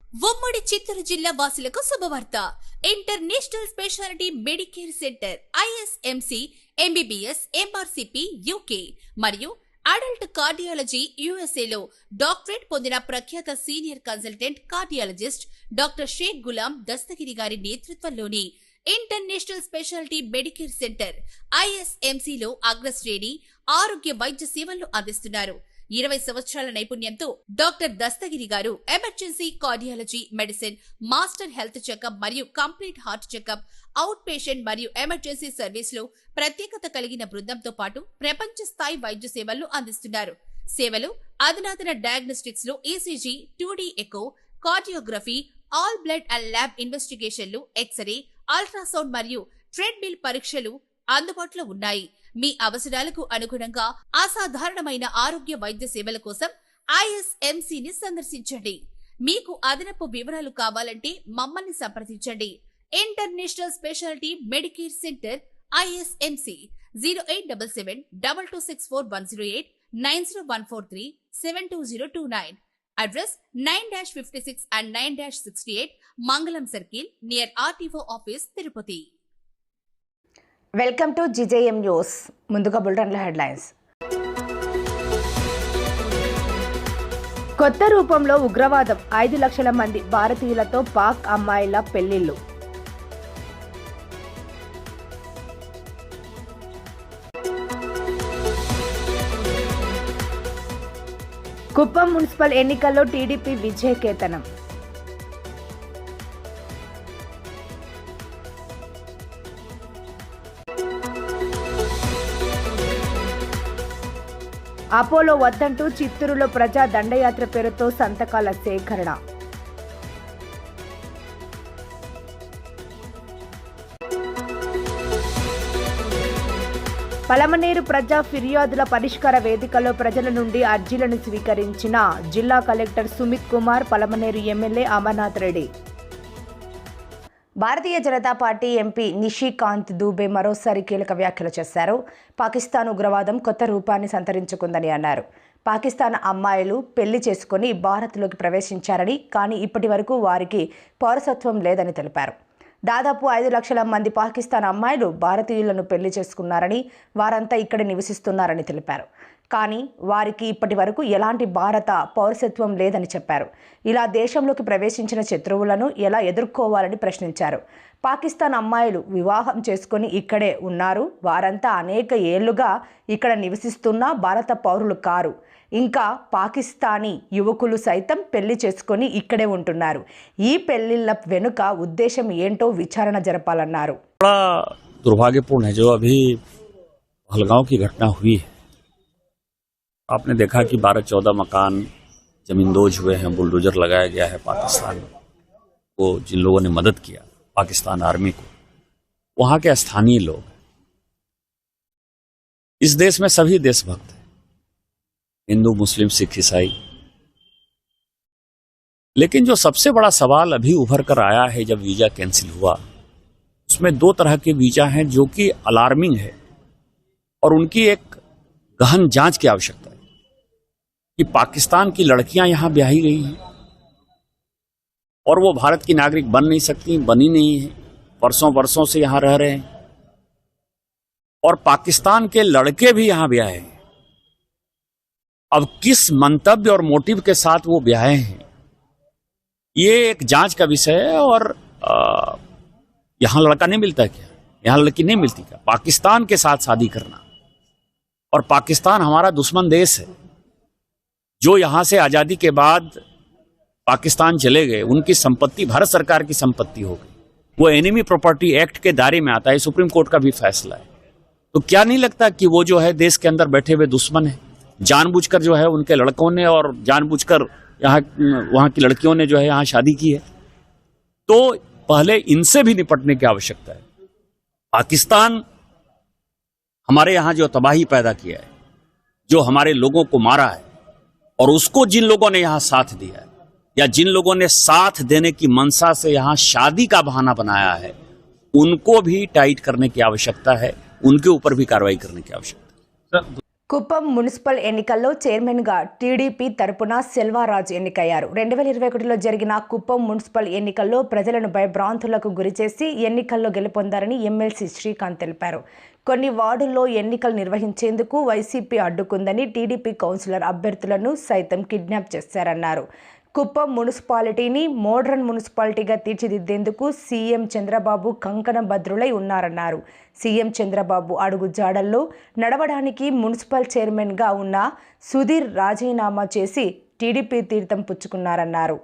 ఉమ్మడి చిత్తూరు జిల్లా వాసులకు శుభవార్త. International speciality medicare centre ISMC MBBS MRCP UK మరియు అడల్ట్ కార్డియాలజీ USA లో డాక్టరేట్ పొందిన ప్రఖ్యాత senior consultant cardiologist doctor Sheikh Ghulam Dastagiri గారి నేతృత్వంలోని international speciality medicare centre ISMC లో అగ్రశ్రేణి ఆరోగ్య వైద్య సేవలు అందిస్తున్నారు. 20 సంవత్సరాల నైపుణ్యంతో doctor Dastagiri garu emergency cardiology medicine, master health checkup మరియు complete heart checkup, out patient మరియు ఎమర్జెన్సీ సర్వీస్ లో ప్రత్యేకత కలిగిన బృందంతో పాటు ప్రపంచ స్థాయి వైద్య సేవలు అందిస్తున్నారు. సేవలు అధునాతన డయాగ్నోస్టిక్స్ లో ECG, 2D echo, cardiography, all blood and lab ఇన్వెస్టిగేషన్లు, ఎక్స్రే, అల్ట్రాసౌండ్ మరియు ట్రెడ్మిల్ పరీక్షలు అందుబాటులో ఉన్నాయి. మీ అవసరాలకు అనుగుణంగా అసాధారణమైన ఆరోగ్య వైద్య సేవల కోసం ISMC ని సందర్శించండి. మీకు అదనపు వివరాలు కావాలంటే మమ్మల్ని సంప్రదించండి. International speciality medicare centre ISMC 0877 2264 901443 72029. Address 9-56 and 9-68 మంగళం circle near RTO office, Tirupati. Welcome to GJM news. ముందుగా బులెటిన్ల హెడ్లైన్స్. కొత్త రూపంలో ఉగ్రవాదం, 5 లక్షల మంది భారతీయులతో పాక్ అమ్మాయిల పెళ్లిళ్లు. కుప్పం మున్సిపల్ ఎన్నికల్లో టీడీపీ విజయకేతనం. అపోలో వద్దంటూ చిత్తూరులో ప్రజా దండయాత్ర పేరుతో సంతకాల సేకరణ. పలమనేరు ప్రజా ఫిర్యాదుల పరిష్కార వేదికలో ప్రజల నుండి అర్జీలను స్వీకరించిన జిల్లా collector Sumit Kumar, Palamaner MLA Amarnath Reddy. Bharatiya Janata party MP Nishikant Dubey మరోసారి కీలక వ్యాఖ్యలు చేశారు. పాకిస్తాన్ ఉగ్రవాదం కొత్త రూపాన్ని సంతరించుకుందని అన్నారు. పాకిస్తాన్ అమ్మాయిలు పెళ్లి చేసుకుని భారత్లోకి ప్రవేశించారని, కానీ ఇప్పటి వరకు వారికి పౌరసత్వం లేదని తెలిపారు. దాదాపు 5 లక్షల మంది పాకిస్తాన్ అమ్మాయిలు భారతీయులను పెళ్లి చేసుకున్నారని, వారంతా ఇక్కడ నివసిస్తున్నారని తెలిపారు. కానీ వారికి ఇప్పటి వరకు ఎలాంటి భారత పౌరసత్వం లేదని చెప్పారు. ఇలా దేశంలోకి ప్రవేశించిన శత్రువులను ఎలా ఎదుర్కోవాలని ప్రశ్నించారు. పాకిస్తాన్ అమ్మాయిలు వివాహం చేసుకొని ఇక్కడే ఉన్నారు. వారంతా అనేక ఏళ్లుగా ఇక్కడ నివసిస్తున్న భారత పౌరులు కారు. ఇంకా పాకిస్తానీ యువకులు సైతం పెళ్లి చేసుకొని ఇక్కడే ఉంటున్నారు. ఈ పెళ్లిళ్ల వెనుక ఉద్దేశం ఏంటో విచారణ జరపాలన్నారు. दुर्भाग्यपूर्ण है जो अभी पहलगांव की घटना हुई है. आपने देखा कि 12-14 मकान जमींदोज हुए हैं, बुलडोजर लगाया गया है. पाकिस्तान को जिन लोगों ने मदद किया, पाकिस्तान आर्मी को, वहां के स्थानीय लोग. इस देश में सभी देशभक्त हैं, हिंदू, मुस्लिम, सिख, ईसाई. लेकिन जो सबसे बड़ा सवाल अभी उभर कर आया है जब वीजा कैंसिल हुआ, उसमें 2 तरह के वीजा हैं जो कि अलार्मिंग है और उनकी एक गहन जांच की आवश्यकता है कि पाकिस्तान की लड़कियां यहां ब्याही गई हैं और वो भारत की नागरिक बन नहीं सकती, बनी नहीं है, वर्षों से यहां रह रहे हैं. और पाकिस्तान के लड़के भी यहां ब्याहे हैं. अब किस मंतव्य और मोटिव के साथ वो ब्याहे हैं, ये एक जांच का विषय है. और यहां लड़का नहीं मिलता क्या? यहां लड़की नहीं मिलती क्या? पाकिस्तान के साथ शादी करना. और पाकिस्तान हमारा दुश्मन देश है. जो यहां से आजादी के बाद पाकिस्तान चले गए, उनकी संपत्ति भारत सरकार की संपत्ति हो गई. वो एनिमी प्रॉपर्टी एक्ट के दायरे में आता है. सुप्रीम कोर्ट का भी फैसला है. तो क्या नहीं लगता कि वो जो है देश के अंदर बैठे हुए दुश्मन है? जानबूझकर जो है उनके लड़कों ने और जानबूझकर वहां की लड़कियों ने जो है यहां शादी की है. तो पहले इनसे भी निपटने की आवश्यकता है. पाकिस्तान हमारे यहां जो तबाही पैदा किया है, जो हमारे लोगों को मारा है, और उसको जिन लोगों ने यहां साथ दिया है या जिन लोगों ने साथ देने की मंशा से यहां शादी का बहाना बनाया है, उनको भी टाइट करने की आवश्यकता है. उनके ऊपर भी कार्रवाई करने की आवश्यकता है. కుప్పం మున్సిపల్ ఎన్నికల్లో చైర్మన్గా టీడీపీ తరపున సెల్వారాజ్ ఎన్నికయ్యారు. 2021లో జరిగిన కుప్పం మున్సిపల్ ఎన్నికల్లో ప్రజలను భయభ్రాంతులకు గురిచేసి ఎన్నికల్లో గెలుపొందారని ఎమ్మెల్సీ శ్రీకాంత్ తెలిపారు. కొన్ని వార్డుల్లో ఎన్నికలు నిర్వహించేందుకు వైసీపీ అడ్డుకుందని, టీడీపీ కౌన్సిలర్ అభ్యర్థులను సైతం కిడ్నాప్ చేశారన్నారు. కుప్పం మున్సిపాలిటీని మోడ్రన్ మున్సిపాలిటీగా తీర్చిదిద్దేందుకు సీఎం చంద్రబాబు కంకణబద్రులై ఉన్నారన్నారు. సీఎం చంద్రబాబు అడుగు జాడల్లో నడవడానికి మున్సిపల్ చైర్మన్గా ఉన్న సుధీర్ రాజీనామా చేసి టీడీపీ తీర్థం పుచ్చుకున్నారన్నారు.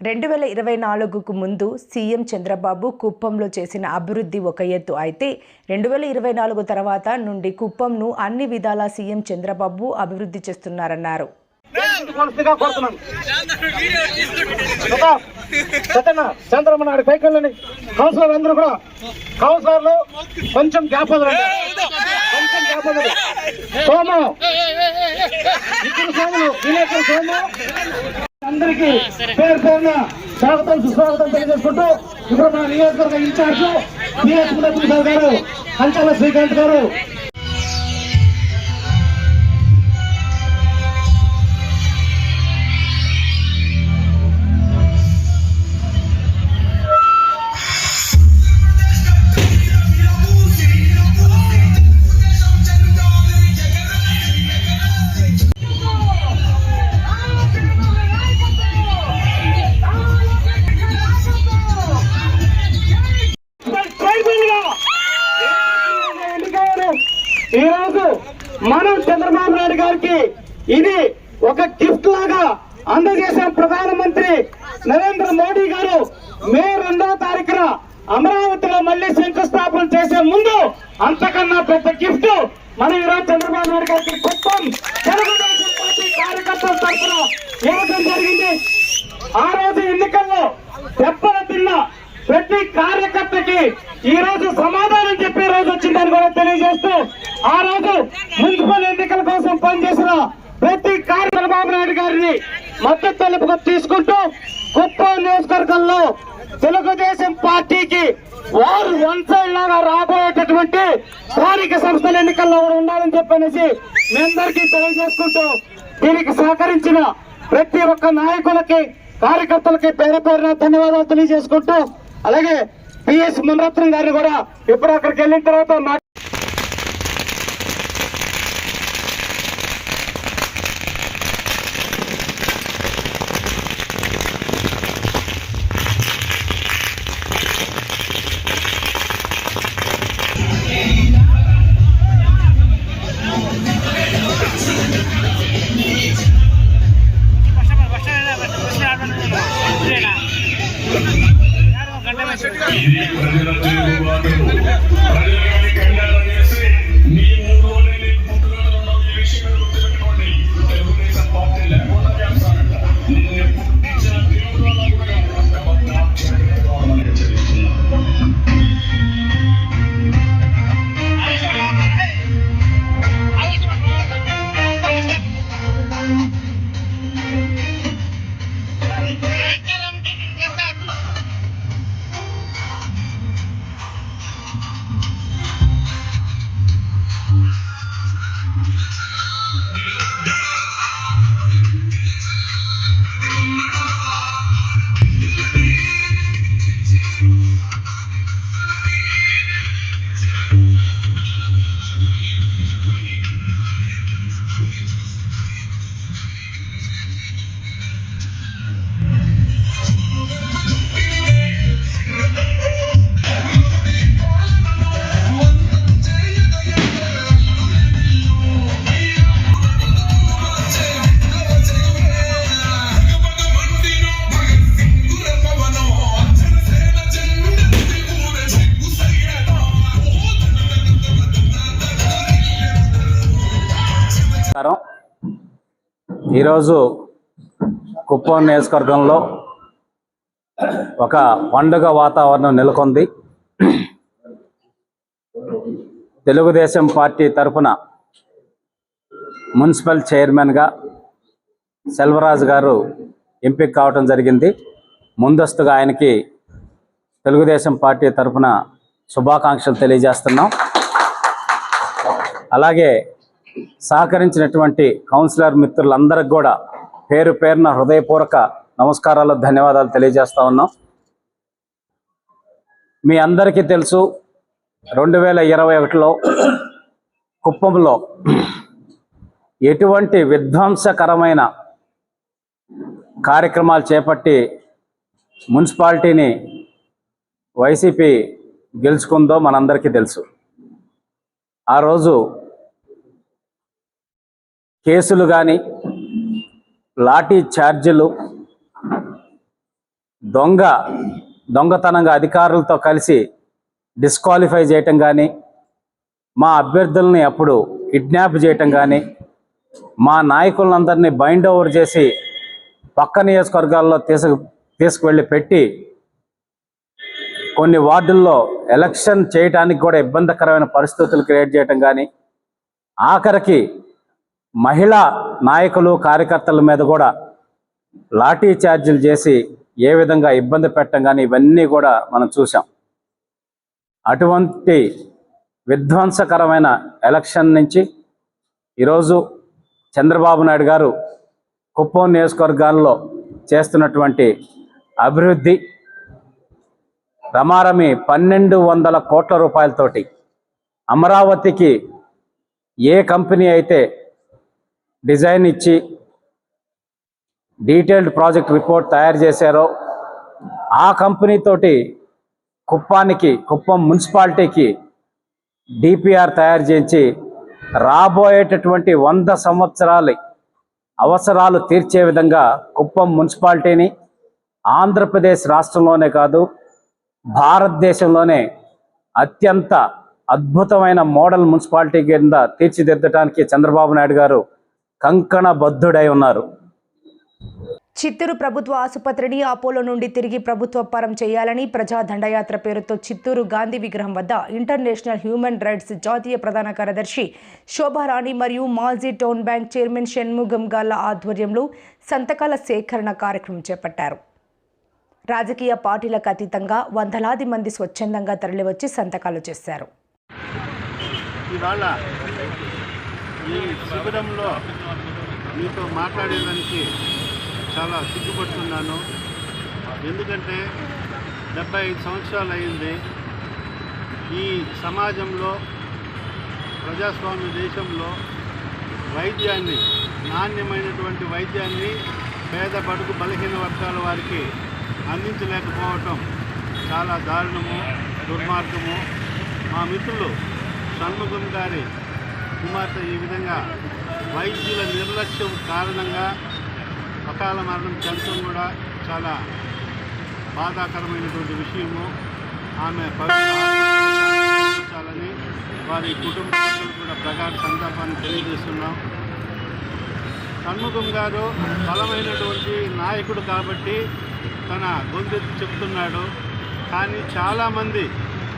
2024కు ముందు సీఎం చంద్రబాబు కుప్పంలో చేసిన అభివృద్ధి ఒక ఎత్తు అయితే 2024 తర్వాత నుండి కుప్పంను అన్ని విధాలా సీఎం చంద్రబాబు అభివృద్ధి చేస్తున్నారన్నారు. చంద్రబాబు నాయుడు సైకిల్ని కౌన్సిలర్ అందరూ కూడా కౌన్సిలర్లు కొంచెం గ్యాప్ వదలండి, సోము సోములు విలేకరు సోము అందరికీ పేరు పేరున స్వాగతం సుస్వాగతం తెలియజేసుకుంటూ ఇప్పుడు మన నియోజకవర్గ ఇన్ఛార్జ్ పిఎస్ మురళీధర్ గారు, అంచల శ్రీకాంత్ గారు ఈరోజు మనం చంద్రబాబు నాయుడు గారికి ఇది ఒక గిఫ్ట్ లాగా అందజేశాం. ప్రధానమంత్రి నరేంద్ర మోడీ గారు మే 2వ తారీఖున అమరావతిలో మళ్ళీ శంకుస్థాపన చేసే ముందు అంతకన్నా పెద్ద గిఫ్ట్ మనం ఈరోజు చంద్రబాబు నాయుడు గారికి కుప్పం తెలుగుదేశం పార్టీ కార్యకర్తల తరఫున ఇవ్వడం జరిగింది. ఆ రోజు ఎన్నికల్లో దెబ్బలు తిన్న ప్రతి కార్యకర్తకి ఈ రోజు సమాధానం చెప్పే రోజు వచ్చిందని కూడా తెలియజేస్తూ, ఆ రోజు మున్సిపల్ ఎన్నికల కోసం పనిచేసిన ప్రతి చంద్రబాబు నాయుడు గారిని మద్దతు తెలుపుకు తీసుకుంటూ కుప్పం నియోజకవర్గంలో తెలుగుదేశం పార్టీకి వారు వన్ సైడ్ లాగా రాబోయేటటువంటి స్థానిక సంస్థల ఎన్నికల్లో కూడా ఉండాలని చెప్పనేసి మీ అందరికీ తెలియజేసుకుంటూ, దీనికి సహకరించిన ప్రతి ఒక్క నాయకులకి కార్యకర్తలకి పేరు పేరున ధన్యవాదాలు తెలియజేసుకుంటూ, అలాగే పిఎస్ మునరత్నం గారిని కూడా ఇప్పుడు అక్కడికి వెళ్ళిన తర్వాత ఈరోజు కుప్పం నియోజకవర్గంలో ఒక పండుగ వాతావరణం నెలకొంది. తెలుగుదేశం పార్టీ తరఫున మున్సిపల్ చైర్మన్గా సెల్వరాజ్ గారు ఎంపిక కావడం జరిగింది. ముందస్తుగా ఆయనకి తెలుగుదేశం పార్టీ తరఫున శుభాకాంక్షలు తెలియజేస్తున్నాం. అలాగే సహకరించినటువంటి కౌన్సిలర్ మిత్రులందరికీ కూడా పేరు పేరున హృదయపూర్వక నమస్కారాలు, ధన్యవాదాలు తెలియజేస్తా ఉన్నాం. మీ అందరికీ తెలుసు, 2021లో కుప్పంలో ఎటువంటి విధ్వంసకరమైన కార్యక్రమాలు చేపట్టి మున్సిపాలిటీని వైసీపీ గెలుచుకుందో మనందరికీ తెలుసు. ఆ రోజు కేసులు కానీ, లాఠీ ఛార్జీలు, దొంగతనంగా అధికారులతో కలిసి డిస్క్వాలిఫై చేయటం కానీ, మా అభ్యర్థుల్ని అప్పుడు కిడ్నాప్ చేయటం కానీ, మా నాయకులందరినీ బైండ్ ఓవర్ చేసి పక్క నియోజకవర్గాల్లో తీసుకువెళ్ళి పెట్టి కొన్ని వార్డుల్లో ఎలక్షన్ చేయడానికి కూడా ఇబ్బందికరమైన పరిస్థితులు క్రియేట్ చేయటం కానీ, ఆఖరికి మహిళా నాయకులు కార్యకర్తల మీద కూడా లాఠీ ఛార్జీలు చేసి ఏ విధంగా ఇబ్బంది పెట్టడం కానీ, ఇవన్నీ కూడా మనం చూసాం. అటువంటి విధ్వంసకరమైన ఎలక్షన్ నుంచి ఈరోజు చంద్రబాబు నాయుడు గారు కుప్పం నియోజకవర్గాల్లో చేస్తున్నటువంటి అభివృద్ధి రమారమి 1200 కోట్ల రూపాయలతోటి అమరావతికి ఏ కంపెనీ అయితే డిజైన్ ఇచ్చి డీటెయిల్డ్ ప్రాజెక్ట్ రిపోర్ట్ తయారు చేశారో ఆ కంపెనీతోటి కుప్పం మున్సిపాలిటీకి డిపిఆర్ తయారు చేయించి రాబోయేటటువంటి 100 సంవత్సరాల అవసరాలు తీర్చే విధంగా కుప్పం మున్సిపాలిటీని ఆంధ్రప్రదేశ్ రాష్ట్రంలోనే కాదు భారతదేశంలోనే అత్యంత అద్భుతమైన మోడల్ మున్సిపాలిటీ కింద తీర్చిదిద్దడానికి చంద్రబాబు నాయుడు గారు కంకణబద్ధుడై ఉన్నారు. చిత్తూరు ప్రభుత్వ ఆసుపత్రిని అపోలో నుండి తిరిగి ప్రభుత్వ పరం చేయాలని ప్రజా దండయాత్ర పేరుతో చిత్తూరు గాంధీ విగ్రహం వద్ద ఇంటర్నేషనల్ హ్యూమన్ రైట్స్ జాతీయ ప్రధాన కార్యదర్శి శోభారాణి మరియు మాజీ టౌన్ బ్యాంక్ చైర్మన్ షణ్ముగం గాళ్ల ఆధ్వర్యంలో సంతకాల సేకరణ కార్యక్రమం చేపట్టారు. రాజకీయ పార్టీలకు అతీతంగా వందలాది మంది స్వచ్ఛందంగా తరలివచ్చి సంతకాలు చేశారు. ఇవాళ ఈ శిబిరంలో మీతో మాట్లాడేదానికి చాలా సిగ్గుపడుతున్నాను. ఎందుకంటే 75 సంవత్సరాలు అయింది. ఈ సమాజంలో, ప్రజాస్వామ్య దేశంలో వైద్యాన్ని, నాణ్యమైనటువంటి వైద్యాన్ని పేద బడుగు బలహీన వర్గాల వారికి అందించలేకపోవటం చాలా దారుణము, దుర్మార్గము. మా మిత్రులు షణ్ముగం గారి కుమార్తె ఈ విధంగా వైద్యుల నిర్లక్ష్యం కారణంగా అకాల మరణం చెందడం కూడా చాలా బాధాకరమైనటువంటి విషయము. ఆమె పవిత్రాలని వారి కుటుంబ సభ్యులు కూడా ప్రగాఢ సంతాపాన్ని తెలియజేస్తున్నాం. షణ్ముగం గారు బలమైనటువంటి నాయకుడు కాబట్టి తన గొంతెత్తి చెప్తున్నాడు. కానీ చాలామంది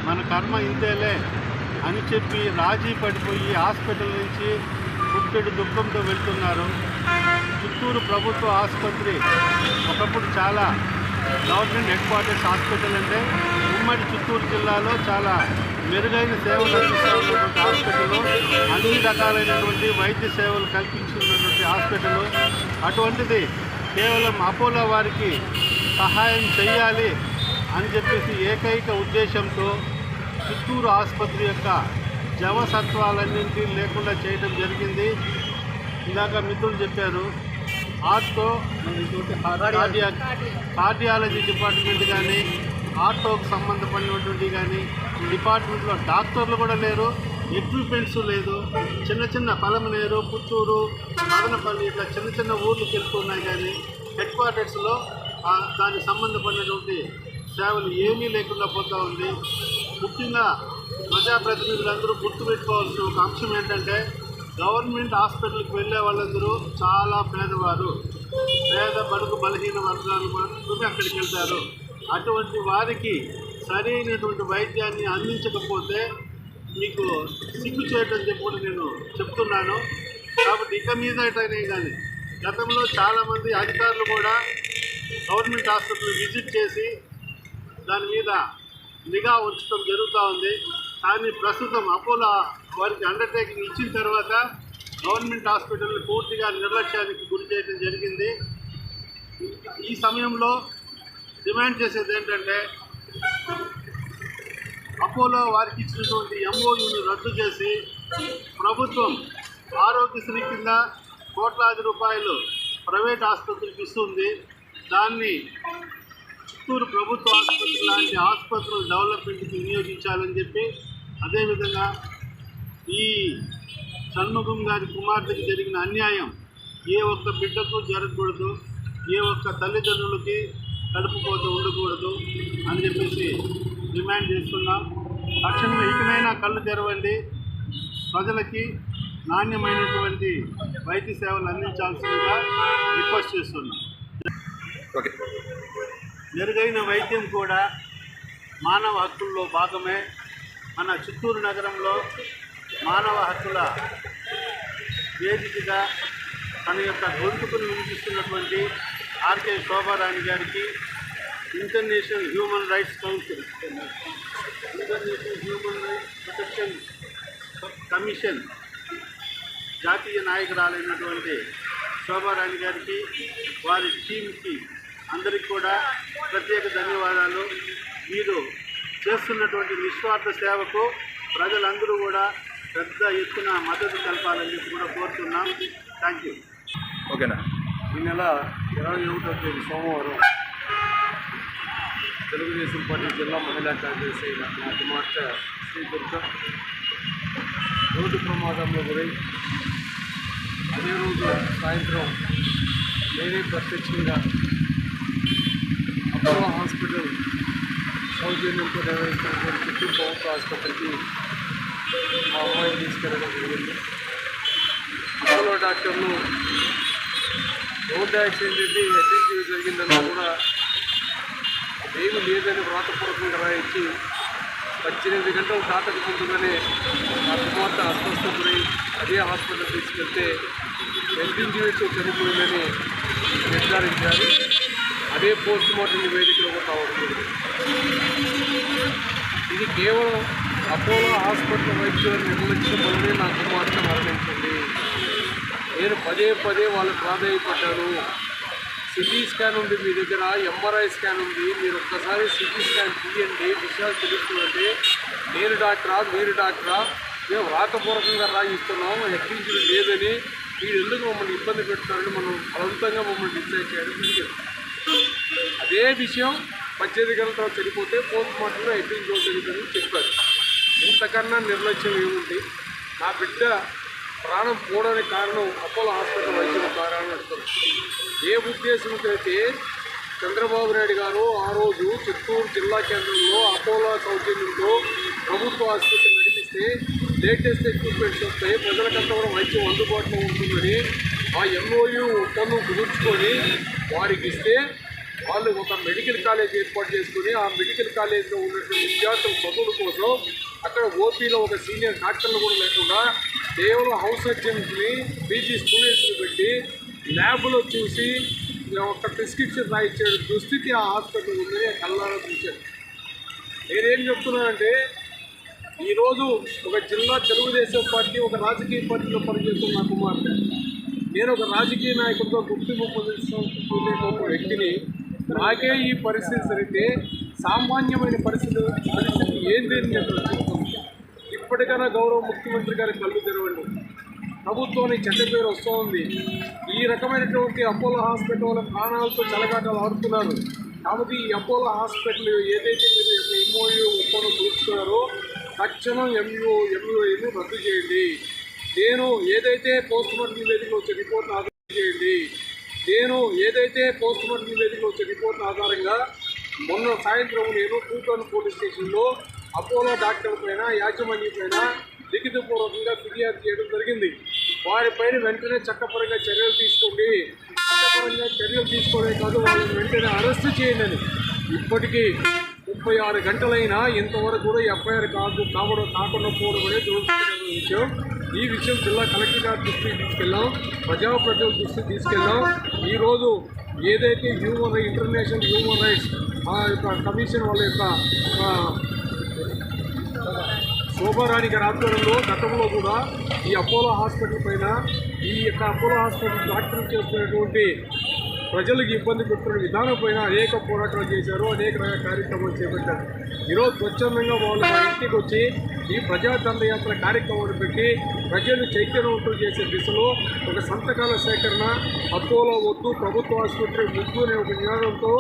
మన కర్మ ఇంతేలే అని చెప్పి రాజీ పడిపోయి హాస్పిటల్ నుంచి పుట్టెడు దుఃఖంతో వెళ్తున్నారు. చిత్తూరు ప్రభుత్వ ఆసుపత్రి ఒకప్పుడు చాలా గవర్నమెంట్ హెడ్ క్వార్టర్స్ హాస్పిటల్ అంటే ఉమ్మడి చిత్తూరు జిల్లాలో చాలా మెరుగైన సేవలు అందిస్తున్నటువంటి హాస్పిటల్, అన్ని రకాలైనటువంటి వైద్య సేవలు కల్పించున్నటువంటి హాస్పిటల్. అటువంటిది కేవలం అపోలో వారికి సహాయం చేయాలి అని చెప్పేసి ఏకైక ఉద్దేశంతో చిత్తూరు ఆసుపత్రి యొక్క జవసత్వాలన్నింటినీ లేకుండా చేయడం జరిగింది. ఇందాక మిత్రులు చెప్పారు, ఆర్టో, కార్డియాలజీ డిపార్ట్మెంట్ కానీ, ఆర్టోకు సంబంధపడినటువంటి కానీ డిపార్ట్మెంట్లో డాక్టర్లు కూడా లేరు, ఎక్విప్మెంట్స్ లేదు. చిన్న పలమనేరు, పుత్తూరు, మదనపల్లి ఇట్లా చిన్న ఊర్లకు వెళ్తున్నాయి. కానీ హెడ్ క్వార్టర్స్లో దానికి సంబంధపడినటువంటి సేవలు ఏమీ లేకుండా పోతూ ఉంది. ముఖ్యంగా ప్రజాప్రతినిధులందరూ గుర్తుపెట్టుకోవాల్సిన ఒక అంశం ఏంటంటే, గవర్నమెంట్ హాస్పిటల్కి వెళ్ళే వాళ్ళందరూ చాలా పేదవారు, పేద బడుగు బలహీన వర్గాలు మాత్రమే అక్కడికి వెళ్తారు. అటువంటి వారికి సరైనటువంటి వైద్యాన్ని అందించకపోతే మీకు సిగ్గు చేయటం చెప్పి కూడా నేను చెప్తున్నాను. కాబట్టి ఇక మీదటనే కానీ గతంలో చాలామంది అధికారులు కూడా గవర్నమెంట్ హాస్పిటల్ విజిట్ చేసి దాని మీద నిఘా ఉంచడం జరుగుతూ ఉంది. కానీ ప్రస్తుతం అపోలో వారికి అండర్టేకింగ్ ఇచ్చిన తర్వాత గవర్నమెంట్ హాస్పిటల్ని పూర్తిగా నిర్లక్ష్యానికి గురి చేయడం జరిగింది. ఈ సమయంలో డిమాండ్ చేసేది ఏంటంటే అపోలో వారికి ఇచ్చినటువంటి ఎంఓయూను రద్దు చేసి ప్రభుత్వం ఆరోగ్యశ్రీ కింద కోట్లాది రూపాయలు ప్రైవేట్ ఆసుపత్రికి ఇస్తుంది. దాన్ని చిత్తూరు ప్రభుత్వ ఆసుపత్రి లాంటి ఆసుపత్రుల డెవలప్మెంట్కి వినియోగించాలని చెప్పి, అదేవిధంగా ఈ షణ్ముగం గారి కుమార్తెకి జరిగిన అన్యాయం ఏ ఒక్క బిడ్డకు జరగకూడదు, ఏ ఒక్క తల్లిదండ్రులకి కడుపుకోత ఉండకూడదు అని చెప్పేసి డిమాండ్ చేస్తున్నాం. తక్షణమే ఇకనైనా కళ్ళు తెరవండి, ప్రజలకి నాణ్యమైనటువంటి వైద్య సేవలు అందించాల్సిందిగా రిక్వెస్ట్ చేస్తున్నాం. మెరుగైన వైద్యం కూడా మానవ హక్కుల్లో భాగమే. మన చిత్తూరు నగరంలో మానవ హక్కుల వేదికగా తన యొక్క గొంతుకును వినిపిస్తున్నటువంటి ఆర్కే శోభారాణి గారికి international human rights council, international human rights protection commission జాతీయ నాయకురాలైనటువంటి శోభారాణి గారికి, వారి టీంకి అందరికీ కూడా ప్రత్యేక ధన్యవాదాలు. మీరు చేస్తున్నటువంటి నిస్వార్థ సేవకు ప్రజలందరూ కూడా పెద్ద ఎత్తున మద్దతు తెలపాలని చెప్పి కూడా కోరుతున్నాం. Thank you. ఓకేనా. ఈ నెల 21వ తేదీ సోమవారం తెలుగుదేశం పార్టీ జిల్లా మహిళా కార్యదర్శి అయిన నా కుమార్తె శ్రీ దుర్గ రోడ్డు ప్రమాదంలో గురై అదే రోజు సాయంత్రం నేనే ప్రత్యక్షంగా అపోలో హాస్పిటల్ సౌజన్యంతో నిర్వహిస్తున్నటువంటి చిత్తూరు ప్రభుత్వ ఆసుపత్రికి మా అమ్మాయిని తీసుకెళ్ళడం జరిగింది. అపోలో డాక్టర్లు రోడ్డు యాక్సిడెంట్ ఏంటి, హెచ్ఎన్సీ జరిగిందన్నా కూడా ఏమీ లేదని వ్రాతపూర్వకంగా రాయించి 18 గంటలు దాటకుంటుందని నా కుమార్తె అస్వస్థ గురై అదే హాస్పిటల్ తీసుకెళ్తే హెచ్ఎన్సీ చనిపోయిందని నిర్ధారించారు. అదే పోస్ట్ మార్టం నివేదికలో కూడా రావడం. ఇది కేవలం అపోలో హాస్పిటల్ వైద్యుల నిర్లక్ష్యం వల్లనే నా కుమార్తె మరణించింది. నేను పదే వాళ్ళకి ప్రాధాన్యపడ్డాను. సిటీ స్కాన్ ఉంది మీ దగ్గర, ఎంఆర్ఐ స్కాన్ ఉంది, మీరు ఒక్కసారి సిటీ స్కాన్ తీయండి, విషయాలు తెలుస్తుందంటే నేను డాక్టరా మీరు డాక్టరా, మేము వ్రాతపూర్వకంగా రాయిస్తున్నాం, హెచ్చరించడం లేదని, మీరు ఎందుకు మమ్మల్ని ఇబ్బంది పెడుతున్నారని మనం బలవంతంగా మమ్మల్ని డిసైడ్ చేయడం జరిగింది. అదే విషయం 18 గంటల తర్వాత చనిపోతే పోస్ట్ మార్టంలో హెచ్చరించడం జరుగుతుందని చెప్పారు. ఇంతకన్నా నిర్లక్ష్యం ఏముంది? నా బిడ్డ ప్రాణం పోవడానికి కారణం అపోలో హాస్పిటల్ వైద్యుల కారణం అంటున్నారు. ఏ ఉద్దేశంతో అయితే చంద్రబాబు నాయుడు గారు ఆ రోజు చిత్తూరు జిల్లా కేంద్రంలో అపోలో సౌజన్యంతో ప్రభుత్వ ఆసుపత్రి నడిపిస్తే లేటెస్ట్ ఎక్విప్మెంట్స్ వస్తాయి, ప్రజలకంతా కూడా వైద్యం అందుబాటులో ఉంటుందని ఆ ఎంఓయూ ఒప్పందం కుదుర్చుకొని వారికి ఇస్తే వాళ్ళు ఒక మెడికల్ కాలేజ్ ఏర్పాటు చేసుకుని ఆ మెడికల్ కాలేజ్లో ఉన్నటువంటి విద్యార్థుల చదువుల కోసం అక్కడ ఓపీలో ఒక సీనియర్ డాక్టర్లు కూడా లేకుండా కేవలం హౌస్ సర్జన్స్ని పీజీ స్టూడెంట్స్ని పెట్టి ల్యాబ్లో చూసి ఒక ప్రిస్క్రిప్షన్ రాయించే దుస్థితి ఆ హాస్పిటల్ ఉందని కళ్ళారా చూశారు. నేనేం చెప్తున్నానంటే ఈరోజు ఒక జిల్లా తెలుగుదేశం పార్టీ ఒక రాజకీయ పార్టీలో పనిచేస్తున్న నా కుమార్తె, నేను ఒక రాజకీయ నాయకుడితో గుర్తింపు పొందిన ఒక వ్యక్తిని నాకే ఈ పరిస్థితి జరిగితే సామాన్యమైన పరిస్థితి ఏంటి అని చెప్తుంది. ఇప్పటికైనా గౌరవ ముఖ్యమంత్రి గారి కళ్ళు తెరవండి. ప్రభుత్వానికి చెడ్డ పేరు వస్తూ ఉంది. ఈ రకమైనటువంటి అపోలో హాస్పిటల్ వాళ్ళ ప్రాణాలతో చెలగాటలు ఆడుతున్నారు. కాబట్టి ఈ అపోలో హాస్పిటల్ ఏదైతే మీరు ఎంఓయూ ఒప్పందం చూస్తున్నారో తక్షణం ఎంఓయూని రద్దు చేయండి. నేను ఏదైతే పోస్ట్ మార్టం నివేదికలో వచ్చే రిపోర్ట్ను ఆధారం చేయండి. ఆధారంగా మొన్న సాయంత్రం నేను టూటౌన్ పోలీస్ స్టేషన్లో అపోలో డాక్టర్ పైన యాజమాన్యం పైన లిఖితపూర్వకంగా ఫిర్యాదు చేయడం జరిగింది. వారిపైన వెంటనే చట్టపరంగా చర్యలు తీసుకోండి. చట్టపరంగా చర్యలు తీసుకోవడమే కాదు, వాళ్ళని వెంటనే అరెస్టు చేయండి. ఇప్పటికీ 36 గంటలైనా ఇంతవరకు కూడా ఎఫ్ఐఆర్ కాకుండా పోవడం అనేది దురదృష్టకరమైన విషయం. ఈ విషయం జిల్లా కలెక్టర్ గారి దృష్టికి తీసుకెళ్ళాం, ప్రజాప్రతినిధుల దృష్టికి తీసుకెళ్ళాం. ఈరోజు ఏదైతే ఇంటర్నేషనల్ హ్యూమన్ రైట్స్ ఆ యొక్క కమిషన్ వాళ్ళ యొక్క శోభారాణి గారి ఆధ్వర్యంలో గతంలో కూడా ఈ అపోలో హాస్పిటల్ పైన ఈ యొక్క అపోలో హాస్పిటల్ డాక్టర్లు చేస్తున్నటువంటి ప్రజలకు ఇబ్బంది పెడుతున్న విధానం పైన అనేక పోరాటాలు చేశారు, అనేక రకాల కార్యక్రమాలు చేపట్టారు. ఈరోజు స్వచ్ఛందంగా వాళ్ళు మా ఇంటికి వచ్చి ఈ ప్రజాదండయాత్ర కార్యక్రమాన్ని పెట్టి ప్రజలను చైతన్యవంతులు చేసే దిశలో ఒక సంతకాల సేకరణ, అపోలో వద్దు ప్రభుత్వ ఆసుపత్రి ముగ్గు అనే ఒక నినాదంతో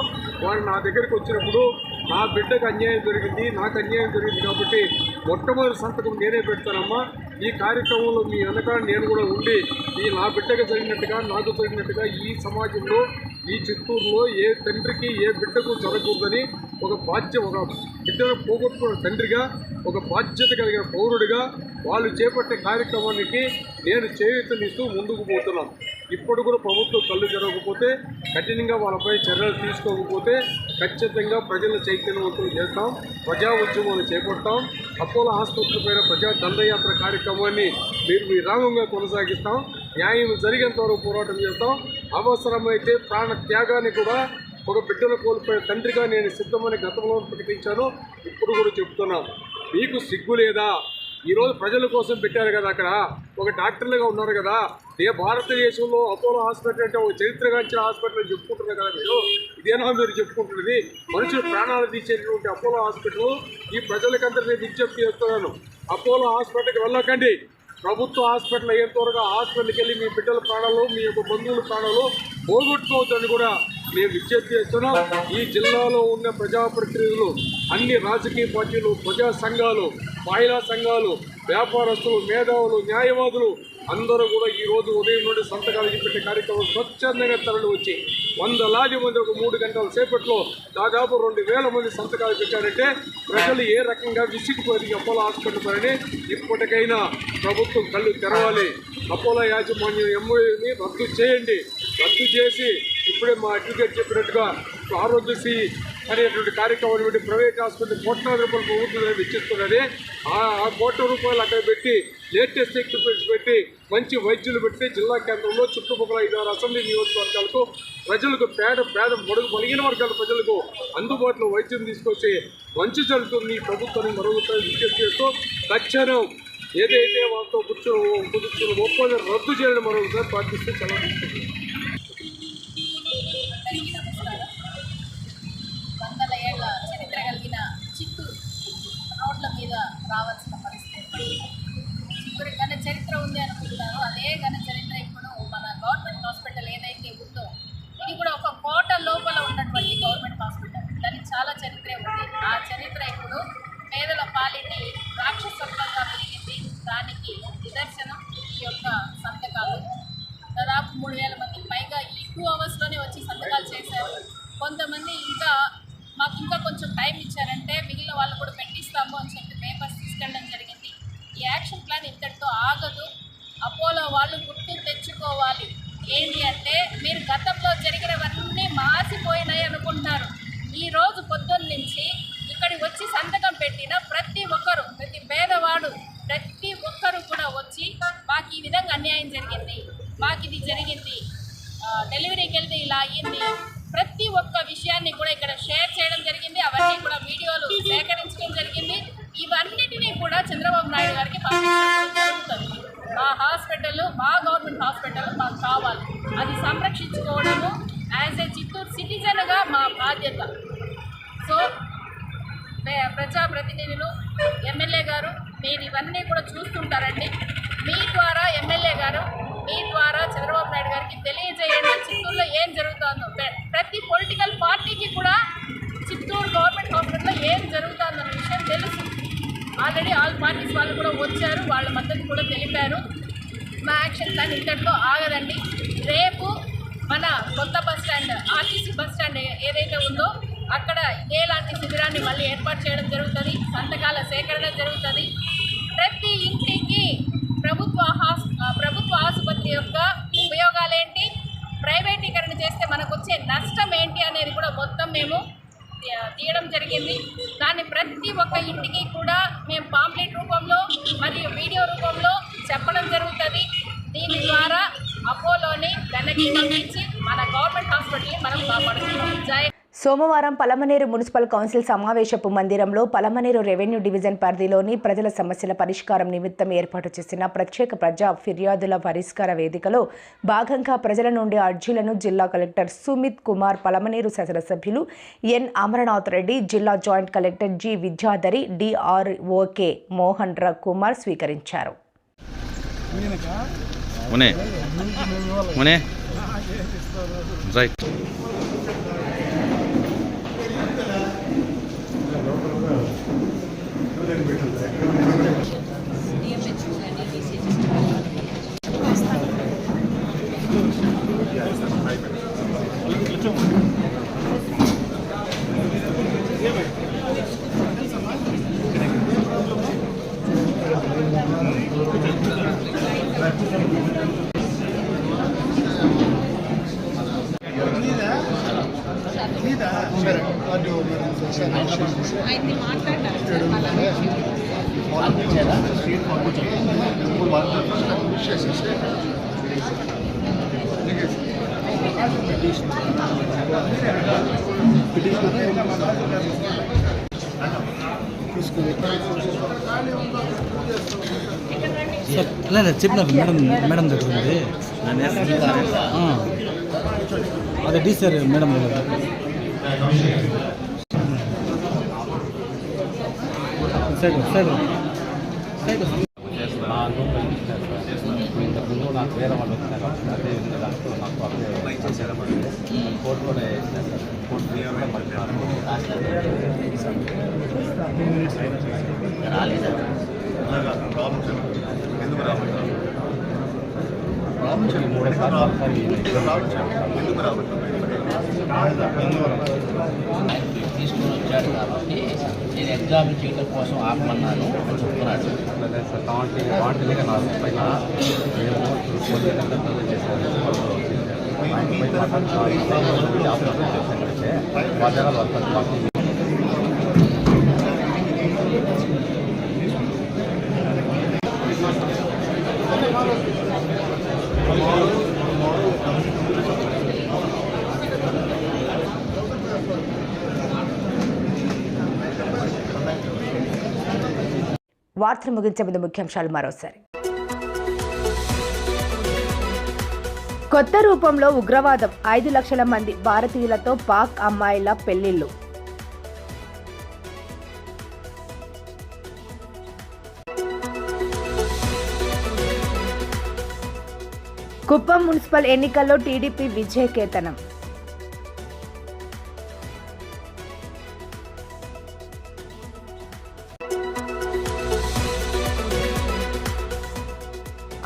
వారు నా దగ్గరికి వచ్చినప్పుడు నా బిడ్డకు అన్యాయం జరిగింది, నాకు అన్యాయం జరిగింది కాబట్టి మొట్టమొదటి సంతకం నేనే పెడతానమ్మా, ఈ కార్యక్రమంలో మీ వెనక నేను కూడా ఉండి ఈ నా బిడ్డకు జరిగినట్టుగా నాకు జరిగినట్టుగా ఈ సమాజంలో ఈ చిత్తూరులో ఏ తండ్రికి ఏ బిడ్డకు జరగకూడదని ఒక బిడ్డను పోగొట్టుకున్న తండ్రిగా ఒక బాధ్యత కలిగిన పౌరుడిగా వాళ్ళు చేపట్టే కార్యక్రమానికి నేను చేయూతనిస్తూ ముందుకు పోతున్నాం. ఇప్పుడు కూడా ప్రభుత్వం కళ్ళు జరగకపోతే కఠినంగా వాళ్ళపై చర్యలు తీసుకోకపోతే ఖచ్చితంగా ప్రజల చైతన్యవంతులు చేస్తాం, ప్రజా ఉద్యమాలు చేపడతాం. అపోలో ఆసుపత్రి పైన ప్రజా దండయాత్ర కార్యక్రమాన్ని విరామంగా కొనసాగిస్తాం. న్యాయం జరిగేంత వరకు పోరాటం చేస్తాం. అవసరమైతే ప్రాణ త్యాగాన్ని కూడా ఒక బిడ్డను కోల్పోయిన తండ్రిగా నేను సిద్ధమని గతంలో ప్రకటించాను, ఇప్పుడు కూడా చెప్తున్నాను. మీకు సిగ్గు లేదా? ఈరోజు ప్రజల కోసం పెట్టారు కదా, అక్కడ ఒక డాక్టర్లుగా ఉన్నారు కదా. భారతదేశంలో అపోలో హాస్పిటల్ అంటే ఒక చరిత్రగాంచిన హాస్పిటల్ చెప్పుకుంటున్నారు కదా మీరు. ఇదేనా మీరు చెప్పుకుంటున్నది? మనుషులు ప్రాణాలు తీసేటువంటి అపోలో హాస్పిటల్ ఈ ప్రజలకందరినీ విజ్ఞప్తి చేస్తున్నాను. అపోలో హాస్పిటల్కి వెళ్ళకండి. ప్రభుత్వ హాస్పిటల్ అయ్యేంత వరకు హాస్పిటల్కి వెళ్ళి మీ బిడ్డల ప్రాణాలు, మీ యొక్క బంధువుల ప్రాణాలు పోగొట్టుకోవద్దని కూడా నేను విజ్ఞప్తి చేస్తున్నాం. ఈ జిల్లాలో ఉన్న ప్రజాప్రతినిధులు, అన్ని రాజకీయ పార్టీలు, ప్రజా సంఘాలు, మహిళా సంఘాలు, వ్యాపారస్తులు, మేధావులు, న్యాయవాదులు అందరూ కూడా ఈరోజు ఉదయం నుండి సంతకాలు పెట్టే కార్యక్రమం స్వచ్ఛందంగా తరలి వచ్చి 100 మంది ఒక 3 గంటల సేపట్లో దాదాపు 2000 మంది సంతకాలు పెట్టారంటే ప్రజలు ఏ రకంగా విసిగిపోయి అపోలో హాస్పిటల్ పైన ఇప్పటికైనా ప్రభుత్వం కళ్ళు తెరవాలి. అపోలో యాజమాన్యం ఎంఓయూని రద్దు చేయండి. రద్దు చేసి ఇప్పుడే మా అడ్వకేట్ చెప్పినట్టుగా ఆరోగ్యశ్రీ అనేటువంటి కార్యక్రమం పెట్టి ప్రైవేట్ హాస్పిటల్ కోట్లాది రూపాయలు ప్రభుత్వం వెచ్చిస్తున్నది. ఆ కోట్ల రూపాయలు అక్కడ పెట్టి లేటెస్ట్ ఎక్విప్మెంట్స్ పెట్టి మంచి వైద్యులు పెట్టి జిల్లా కేంద్రంలో చుట్టుపక్కల 5-6 అసెంబ్లీ నియోజకవర్గాలకు ప్రజలకు పేద బడుగు బలిగిన వర్గాల ప్రజలకు అందుబాటులో వైద్యం తీసుకొచ్చి మంచి జరుగుతుంది ప్రభుత్వాన్ని మరొకసారి విజ్ఞప్తి చేస్తూ తక్షణం ఏదైతే వాళ్ళతో కుదుర్చున్న ఒప్పందం రద్దు చేయడం మరొకసారి పాటిస్తూ చాలా తీసుకుంటుంది. 100 ఏళ్ల చరిత్ర కలిగిన చిత్తూరు రోడ్ల మీద రావాల్సిన పరిస్థితి. చిత్తూరు ఘన చరిత్ర ఉంది అనుకుంటున్నారు. అదే ఘన చరిత్ర ఇప్పుడు మన గవర్నమెంట్ హాస్పిటల్ ఏదైతే ఉందో ఇది కూడా ఒక కోట లోపల ఉన్నటువంటి గవర్నమెంట్ హాస్పిటల్. దానికి చాలా చరిత్రే ఉంది. ఆ చరిత్ర ఇప్పుడు పేదల పాలిటి రాక్షసత్వంగా పెరిగింది. దానికి నిదర్శనం ఈ యొక్క సంతకాలు. దాదాపు 3000 మందికి పైగా ఈ 2 అవర్స్లోనే వచ్చి సంతకాలు చేశారు. కొంతమంది మాకు ఇంకా కొంచెం టైం ఇచ్చారంటే మిగిలిన వాళ్ళు కూడా పెట్టిస్తాము అని చెప్పి పేపర్స్ తీసుకెళ్ళడం జరిగింది. ఈ యాక్షన్ ప్లాన్ ఇంతటితో ఆగదు. అపోలో వాళ్ళు గుర్తు తెచ్చుకోవాలి. ఏంటి అంటే మీరు గతంలో జరిగినవన్నీ మాసిపోయినాయి అనుకుంటున్నారు. ఈరోజు పొద్దున్న నుంచి ఇక్కడికి వచ్చి సంతకం పెట్టిన ప్రతి ఒక్కరు, ప్రతి పేదవాడు, ప్రతి ఒక్కరు కూడా వచ్చి మాకు ఈ విధంగా అన్యాయం జరిగింది, మాకు ఇది జరిగింది, డెలివరీకి వెళ్తే ఇలా అయ్యింది, ప్రతి ఒక్క విషయాన్ని కూడా ఇక్కడ షేర్ చేయడం జరిగింది. అవన్నీ కూడా వీడియోలు సేకరించడం జరిగింది. ఇవన్నిటినీ కూడా చంద్రబాబు నాయుడు గారికి పంపించడం జరుగుతుంది. మా హాస్పిటల్, మా గవర్నమెంట్ హాస్పిటల్ మాకు కావాలి. అది సంరక్షించుకోవడము యాజ్ ఏ చిత్తూరు సిటిజన్గా మా బాధ్యత. సో ప్రజాప్రతినిధులు, ఎమ్మెల్యే గారు మీరు ఇవన్నీ కూడా చూస్తుంటారండి. మీ ద్వారా ఎమ్మెల్యే గారు, మీ ద్వారా చంద్రబాబు నాయుడు గారికి తెలియజేయండి చిత్తూరులో ఏం జరుగుతుందో. ప్రతి పొలిటికల్ పార్టీకి కూడా చిత్తూరు గవర్నమెంట్ హాస్పిటల్లో ఏం జరుగుతుందన్న విషయం తెలుసు. ఆల్రెడీ ఆల్ పార్టీస్ వాళ్ళు కూడా వచ్చారు, వాళ్ళ మద్దతు కూడా తెలిపారు. మా యాక్షన్ ప్లాన్ ఇంతటిలో ఆగదండి. రేపు మన కొత్త బస్టాండ్, ఆర్టీసీ బస్టాండ్ ఏదైతే ఉందో అక్కడ ఇదేలాంటి శిబిరాన్ని మళ్ళీ ఏర్పాటు చేయడం జరుగుతుంది. సంతకాల సేకరణ జరుగుతుంది. ప్రతి ఇంటికి ప్రభుత్వ ఆసుపత్రి యొక్క ఉపయోగాలేంటి, ప్రైవేటీకరణ చేస్తే మనకు వచ్చే నష్టం ఏంటి అనేది కూడా మొత్తం మేము తీయడం జరిగింది. దాన్ని ప్రతి ఒక్క ఇంటికి కూడా మేము పాంప్లెట్ రూపంలో మరియు వీడియో రూపంలో చెప్పడం జరుగుతుంది. దీని ద్వారా అపోలోని వెనక్కి పంపించి మన గవర్నమెంట్ హాస్పిటల్ని మనం కాపాడుతున్నాం. జై సోమవారం పలమనేరు మున్సిపల్ కౌన్సిల్ సమావేశపు మందిరంలో పలమనేరు రెవెన్యూ డివిజన్ పరిధిలోని ప్రజల సమస్యల పరిష్కారం నిమిత్తం ఏర్పాటు చేసిన ప్రత్యేక ప్రజా ఫిర్యాదుల పరిష్కార వేదికలో భాగంగా ప్రజల నుండి అర్జీలను జిల్లా కలెక్టర్ సుమిత్ కుమార్, పలమనేరు శాసనసభ్యులు ఎన్ అమరనాథ్ రెడ్డి, జిల్లా జాయింట్ కలెక్టర్ జి విద్యాధరి, డిఆర్ఓకే మోహన్ కుమార్ స్వీకరించారు. చెప్పినారు మేడం దగ్గర ఉంది. అదే డీ సార్ మేడం దగ్గర ఇంతకుముందు నాకు వేరే వాళ్ళు వచ్చినారు కాబట్టి అదే దాంట్లో నాకు అప్లై చేశారు. కోర్టులో తీసుకుని వచ్చాడు కాబట్టి నేను ఎగ్జామ్ చేయడం కోసం ఆపమన్నాను అని చెప్తున్నాడు. వాటిగా నాకు పైన వార్తలు ముగించే ముందు ముఖ్యాంశాలు మరోసారి. కొత్త రూపంలో ఉగ్రవాదం, 5 లక్షల మంది భారతీయులతో పాక్ అమ్మాయిల పెళ్లిళ్లు. కుప్పం మున్సిపల్ ఎన్నికల్లో టీడీపీ విజయకేతనం.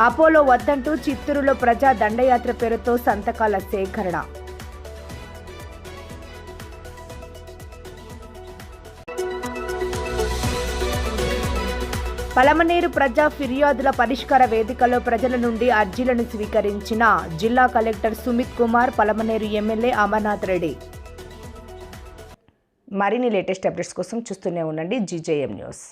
అపోలో వద్దంటూ చిత్తూరులో ప్రజా దండయాత్ర పేరుతో సంతకాల సేకరణ. పలమనేరు ప్రజా ఫిర్యాదుల పరిష్కార వేదికలో ప్రజల నుండి అర్జీలను స్వీకరించిన జిల్లా కలెక్టర్ సుమిత్ కుమార్, పలమనేరు ఎమ్మెల్యే అమర్నాథ్ రెడ్డి. మరిన్ని లేటెస్ట్ అప్డేట్స్ కోసం చూస్తూనే ఉండండి GJM న్యూస్.